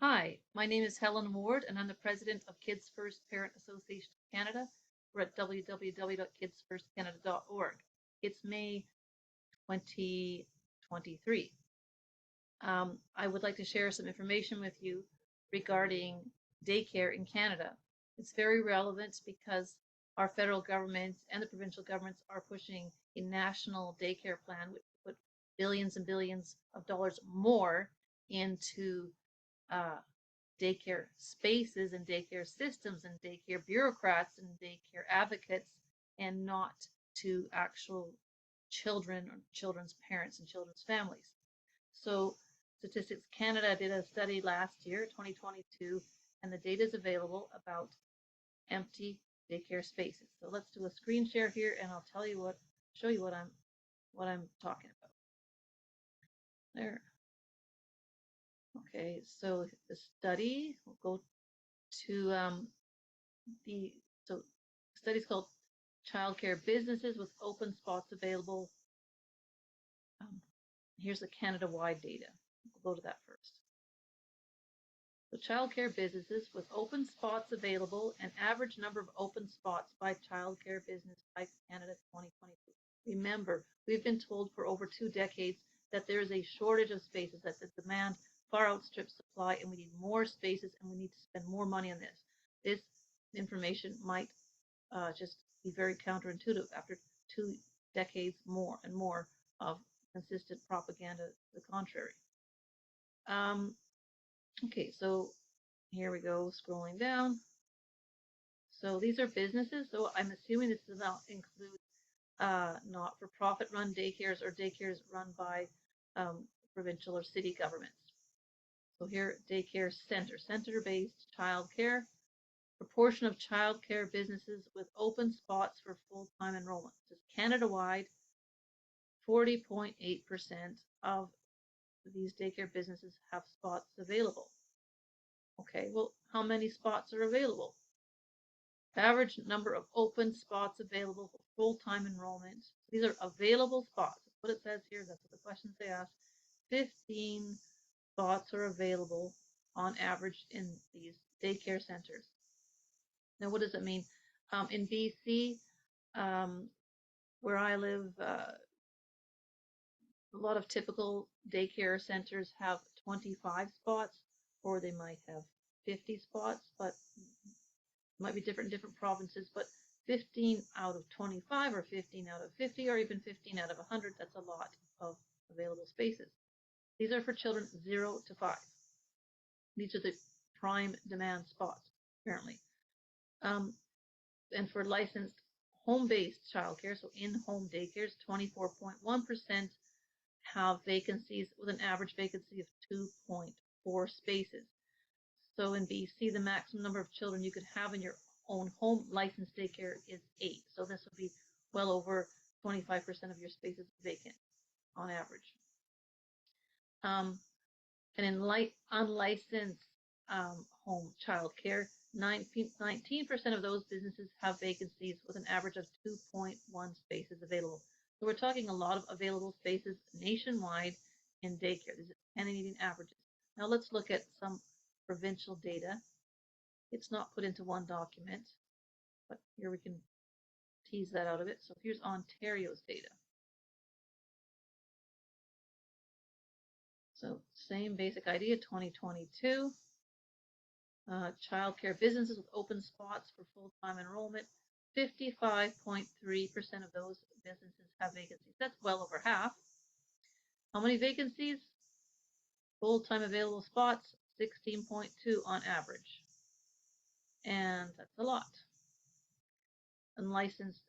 Hi, my name is Helen Ward, and I'm the president of Kids First Parent Association of Canada. We're at www.kidsfirstcanada.org. It's May 2023. I would like to share some information with you regarding daycare in Canada. It's very relevant because our federal government and the provincial governments are pushing a national daycare plan, which will put billions and billions of dollars more into uh, daycare spaces and daycare systems and daycare bureaucrats and daycare advocates, and not to actual children or children's parents and children's families. So Statistics Canada did a study last year, 2022, and the data is available about empty daycare spaces. So let's do a screen share here, and I'll show you what I'm talking about. There. Okay, so the study, we'll go to the so studies called childcare businesses with open spots available. Um, Here's the Canada-wide data. We'll go to that first. So childcare businesses with open spots available and average number of open spots by childcare business by Canada 2022. Remember, we've been told for over 2 decades that there is a shortage of spaces, that the demand far outstrips supply, and we need more spaces and we need to spend more money on this. This information might just be very counterintuitive after 2 decades more and more of consistent propaganda to the contrary. Okay, so here we go, scrolling down. So these are businesses, so I'm assuming this does not include not-for-profit run daycares or daycares run by provincial or city governments. So here, daycare center-based childcare. Proportion of childcare businesses with open spots for full-time enrollment. This is Canada-wide, 40.8% of these daycare businesses have spots available. Okay, well, how many spots are available? Average number of open spots available for full-time enrollment. These are available spots. That's what it says here. That's what the questions they ask. 15 spots are available on average in these daycare centers. Now, what does it mean? In BC, where I live, a lot of typical daycare centers have 25 spots, or they might have 50 spots, but it might be different in different provinces. But 15 out of 25, or 15 out of 50, or even 15 out of 100, that's a lot of available spaces. These are for children 0 to 5. These are the prime demand spots, apparently. And for licensed home-based childcare, so in-home daycares, 24.1% have vacancies with an average vacancy of 2.4 spaces. So in BC, the maximum number of children you could have in your own home licensed daycare is 8. So this would be well over 25% of your spaces vacant on average. And in unlicensed home childcare, 19% of those businesses have vacancies with an average of 2.1 spaces available. So we're talking a lot of available spaces nationwide in daycare. These are Canadian averages. Now let's look at some provincial data. It's not put into one document, but here we can tease that out of it. So here's Ontario's data. So same basic idea, 2022. Childcare businesses with open spots for full-time enrollment. 55.3% of those businesses have vacancies. That's well over half. How many vacancies? Full-time available spots, 16.2 on average. And that's a lot. Unlicensed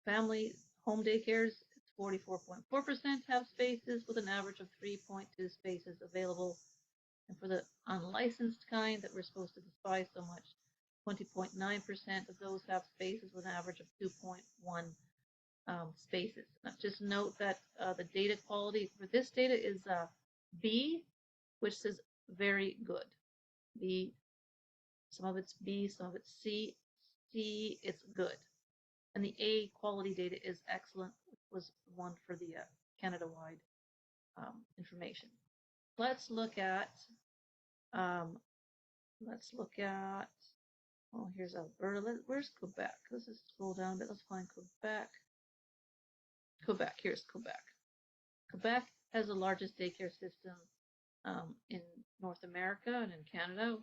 family home daycares, it's 44.4% have spaces with an average of 3.2 spaces available. And for the unlicensed kind that we're supposed to despise so much, 20.9% of those have spaces with an average of 2.1 spaces. Now, just note that the data quality for this data is B, which says very good. B, some of it's B, some of it's C. C, it's good. And the A quality data is excellent, which was one for the Canada-wide information. Let's look at Let's look at, oh, here's Alberta. Where's Quebec? Let's just scroll down a bit. Let's find Quebec. Quebec, here's Quebec. Quebec has the largest daycare system in North America and in Canada.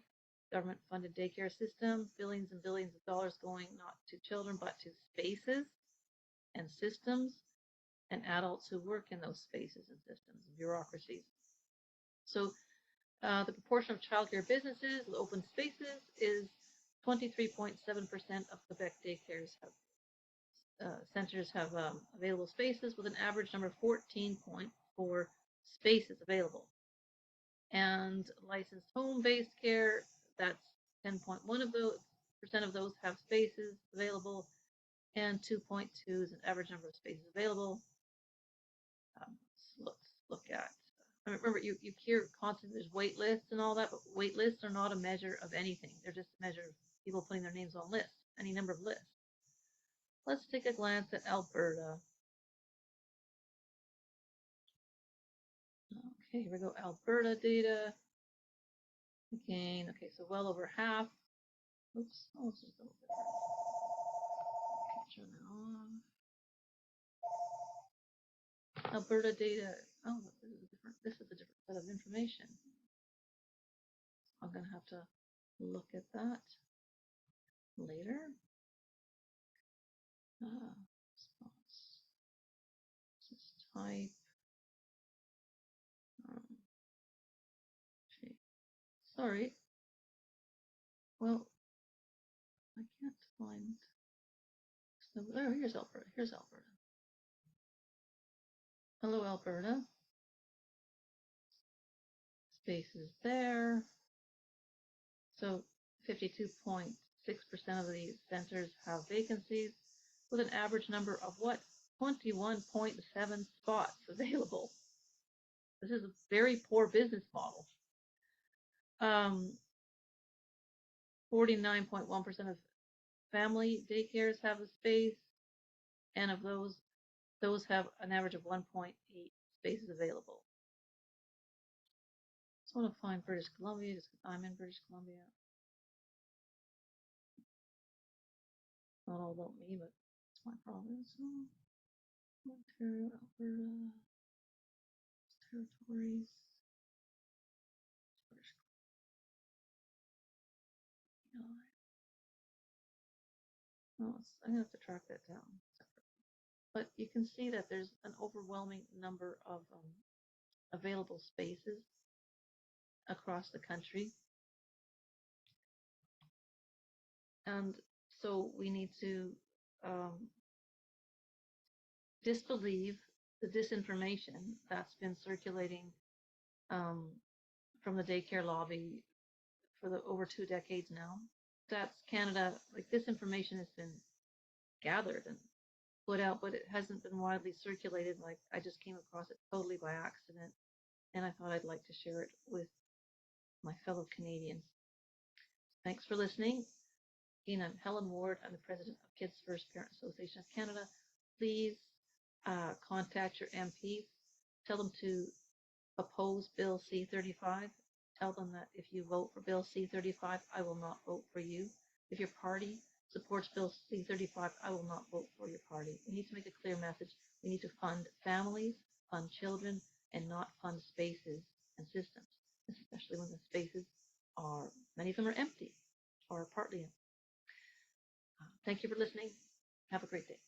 Government funded daycare system, billions and billions of dollars going not to children but to spaces and systems and adults who work in those spaces and systems and bureaucracies. So the proportion of childcare businesses with open spaces is 23.7% of Quebec daycares centers have available spaces with an average number of 14.4 spaces available. And licensed home-based care, that's 10.1 of those percent of those have spaces available, and 2.2 is an average number of spaces available. Let's look at. Remember, you hear constantly there's wait lists and all that, but wait lists are not a measure of anything. They're just a measure of people putting their names on lists, any number of lists. Let's take a glance at Alberta. Okay, here we go. Alberta data. Again, okay, so well over half. Oops, oh, let's just double check. Turn that on. Alberta data. Oh, this is a different set of information. I'm gonna have to look at that later. Response. This is type. Okay. Sorry. Well, I can't find. So, oh, here's Alberta. Here's Alberta. Hello, Alberta. Spaces there. So 52.6% of the centers have vacancies with an average number of what? 21.7 spots available. This is a very poor business model. 49.1% of family daycares have a space, and of those have an average of 1.8 spaces available. Just want to find British Columbia, just because I'm in British Columbia. Not all about me, but it's my province. Ontario, Alberta, territories. Oh, I'm gonna have to track that down. But you can see that there's an overwhelming number of available spaces across the country. And so we need to disbelieve the disinformation that's been circulating from the daycare lobby for over 2 decades now. That's Canada, like this information has been gathered and put out, but it hasn't been widely circulated. Like I just came across it totally by accident, and I thought I'd like to share it with my fellow Canadians. Thanks for listening. Again, I'm Helen Ward. I'm the president of Kids First Parent Association of Canada. Please contact your MPs. Tell them to oppose Bill C-35. Tell them that if you vote for Bill C-35, I will not vote for you. If your party supports Bill C-35, I will not vote for your party. We need to make a clear message. We need to fund families, fund children, and not fund spaces and systems, especially when the spaces are, many of them are empty or partly empty. Thank you for listening. Have a great day.